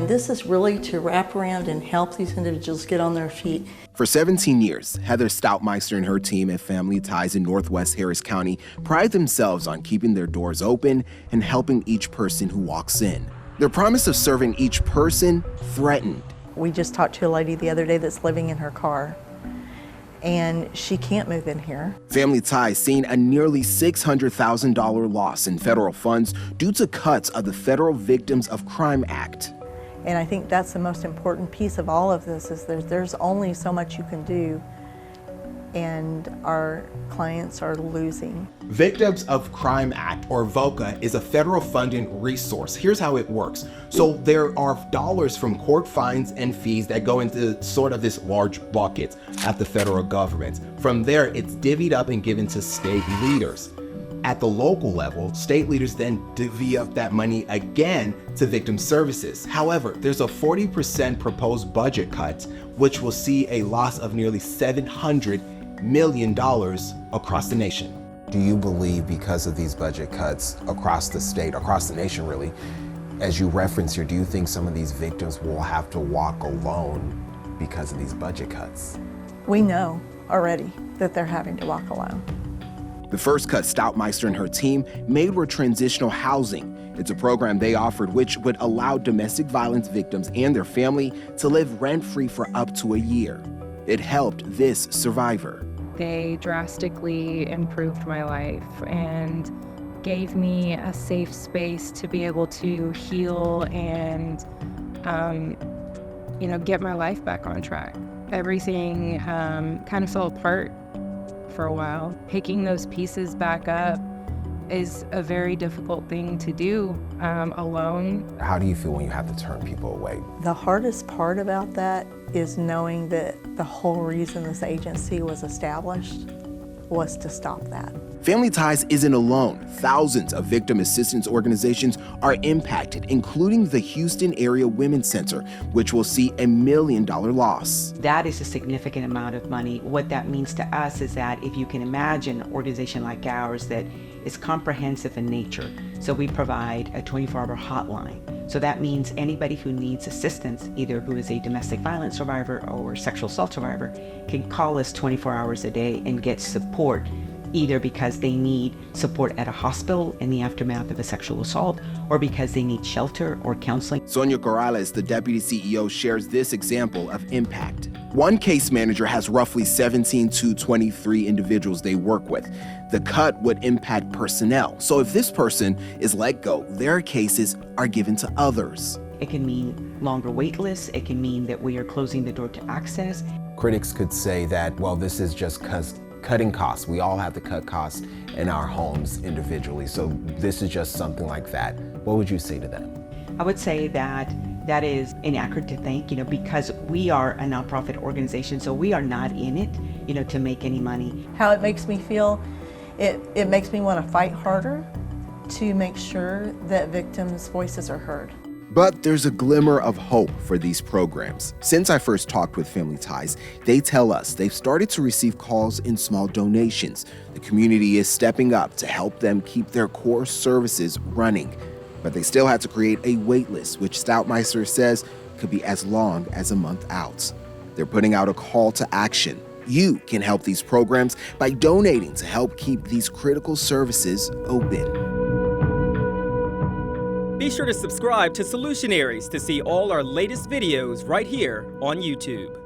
This is really to wrap around and help these individuals get on their feet. For 17 years, Heather Stoutmeister and her team at Family Ties in Northwest Harris County pride themselves on keeping their doors open and helping each person who walks in. Their promise of serving each person threatened. We just talked to a lady the other day that's living in her car, and she can't move in here. Family Ties seen a nearly $600,000 loss in federal funds due to cuts of the Federal Victims of Crime Act. And I think that's the most important piece of all of this is there's only so much you can do, and our clients are losing. Victims of Crime Act, or VOCA, is a federal funding resource. Here's how it works. So there are dollars from court fines and fees that go into sort of this large bucket at the federal government. From there, it's divvied up and given to state leaders. At the local level, state leaders then divvy up that money again to victim services. However, there's a 40% proposed budget cut, which will see a loss of nearly $700 million across the nation. Do you believe because of these budget cuts across the state, across the nation really, as you reference here, do you think some of these victims will have to walk alone because of these budget cuts? We know already that they're having to walk alone. The first cut Stoutmeister and her team made were transitional housing. It's a program they offered which would allow domestic violence victims and their family to live rent-free for up to a year. It helped this survivor. They drastically improved my life and gave me a safe space to be able to heal and, get my life back on track. Everything kind of fell apart for a while. Picking those pieces back up is a very difficult thing to do alone. How do you feel when you have to turn people away? The hardest part about that is knowing that the whole reason this agency was established was to stop that. Family Ties isn't alone. Thousands of victim assistance organizations are impacted, including the Houston Area Women's Center, which will see $1 million loss. That is a significant amount of money. What that means to us is that if you can imagine an organization like ours that is comprehensive in nature, so we provide a 24-hour hotline. So that means anybody who needs assistance, either who is a domestic violence survivor or sexual assault survivor, can call us 24 hours a day and get support, either because they need support at a hospital in the aftermath of a sexual assault or because they need shelter or counseling. Sonia Corrales, the deputy CEO, shares this example of impact. One case manager has roughly 17 to 23 individuals they work with. The cut would impact personnel. So if this person is let go, their cases are given to others. It can mean longer wait lists. It can mean that we are closing the door to access. Critics could say that, well, this is just cutting costs. We all have to cut costs in our homes individually. So this is just something like that. What would you say to them? I would say that that is inaccurate to think, because we are a nonprofit organization, so we are not in it, to make any money. How it makes me feel, it makes me want to fight harder to make sure that victims' voices are heard. But there's a glimmer of hope for these programs. Since I first talked with Family Ties, they tell us they've started to receive calls in small donations. The community is stepping up to help them keep their core services running. But they still had to create a wait list, which Stoutmeister says could be as long as a month out. They're putting out a call to action. You can help these programs by donating to help keep these critical services open. Be sure to subscribe to Solutionaries to see all our latest videos right here on YouTube.